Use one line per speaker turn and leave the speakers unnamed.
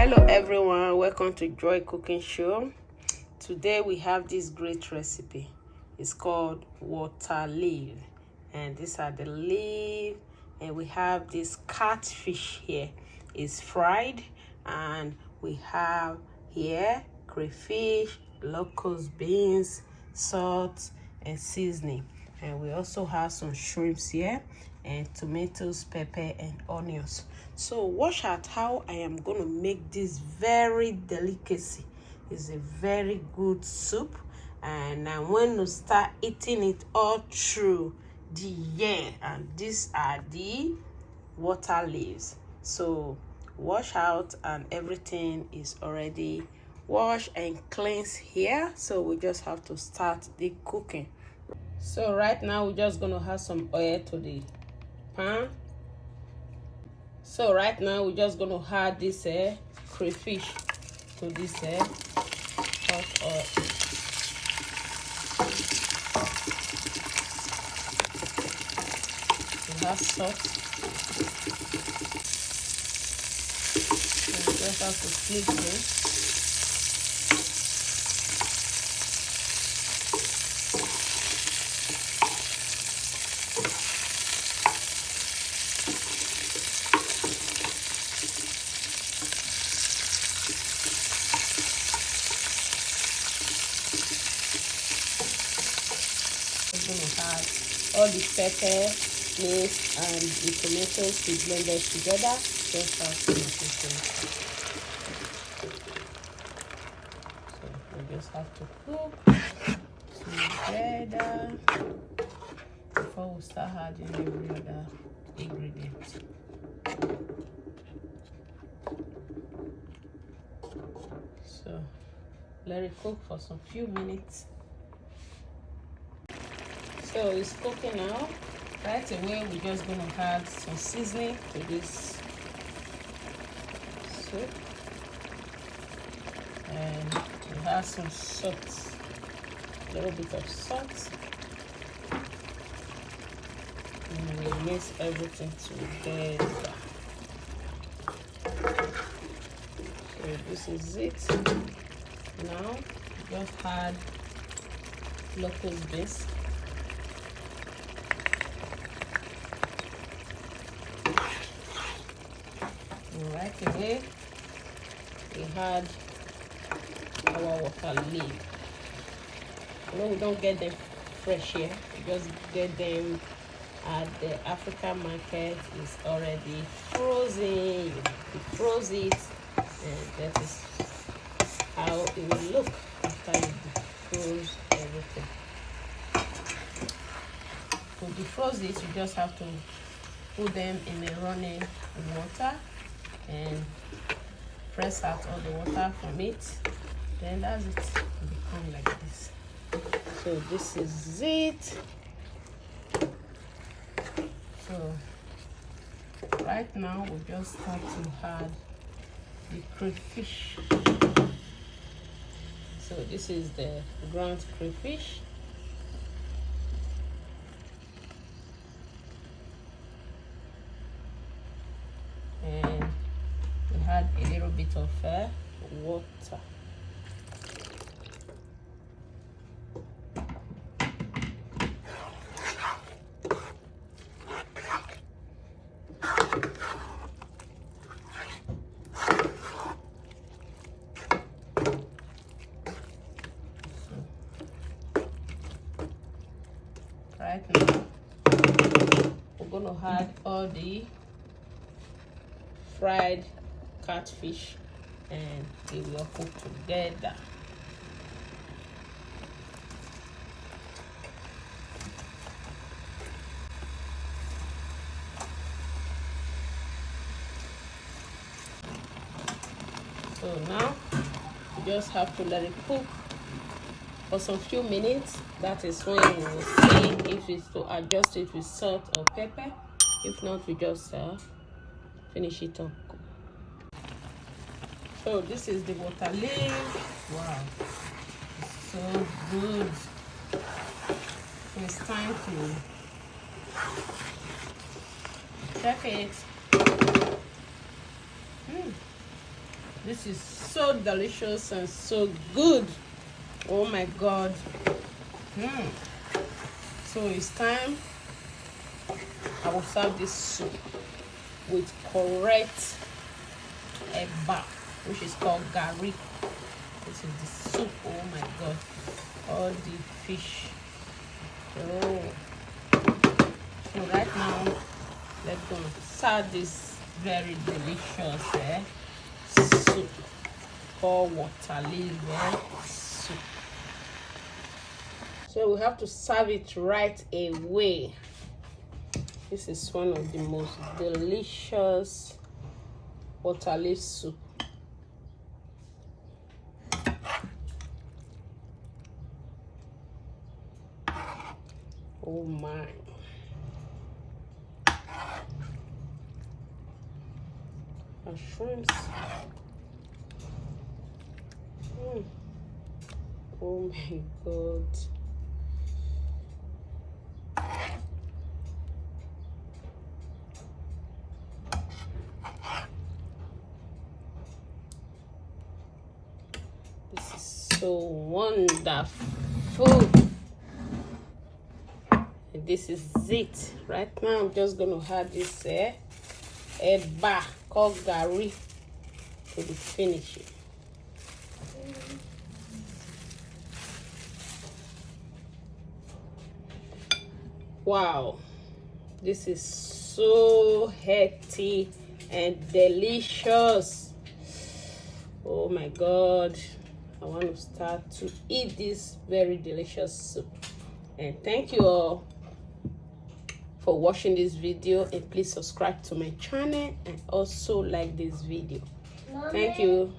Hello everyone, welcome to Joy Cooking Show. Today we have this great recipe. It's called Waterleaf, and these are the leaf, and we have this catfish here. It's fried, and we have here crayfish, locust beans, salt and seasoning, and we also have some shrimps here and tomatoes, pepper and onions. So watch out how I am going to make this very delicacy. It's a very good soup, and I'm going to start eating it all through the year. And these are the water leaves. So wash out, and everything is already washed and cleansed here. So we just have to start the cooking. So right now we're just going to add some oil to the pan. So right now we're just going to add this crayfish to this hot oil. We have salt. We just have to split this. We're going to add all the pepper, mix, and the tomatoes to blend it together. Just have to make it. So we just have to cook together before we start adding every other ingredient. So let it cook for some few minutes. So it's cooking now. Right away, we're just going to add some seasoning to this soup, and we have some salt, a little bit of salt, and we mix everything together. So this is it. Now just add locust beans. Right away, we had our water leaf. You know, we don't get them fresh here. We just get them at the African market. It's already frozen. You defroze it, and that is how it will look after you defroze everything. To defroze it, you just have to put them in the running water and press out all the water from it. Then that's it. It become like this. So this is it. So right now we just start to add the crayfish. So this is the ground crayfish. And we had a little bit of water. Right now, we're going to add all the fried catfish, and they will cook together. So now you just have to let it cook for some few minutes. That is when we will see if it's to adjust it with salt or pepper. If not, we just finish it up. So this is the water leaf. Wow, it's so good. So it's time to check it. This is so delicious and so good. Oh my God. So it's time. I will serve this soup with correct eba, which is called gari. This is the soup. Oh my God. All the fish. Oh. So right now, let's go serve this very delicious soup called Waterleaf soup. So we have to serve it right away. This is one of the most delicious Waterleaf soup. Oh my. Shrimps. Oh my God. This is so wonderful. And this is it. Right now I'm just gonna add this eba called gari to the finishing. Wow, this is so healthy and delicious. Oh my God, I want to start to eat this very delicious soup. And thank you all for watching this video, and please subscribe to my channel and also like this video. Thank you.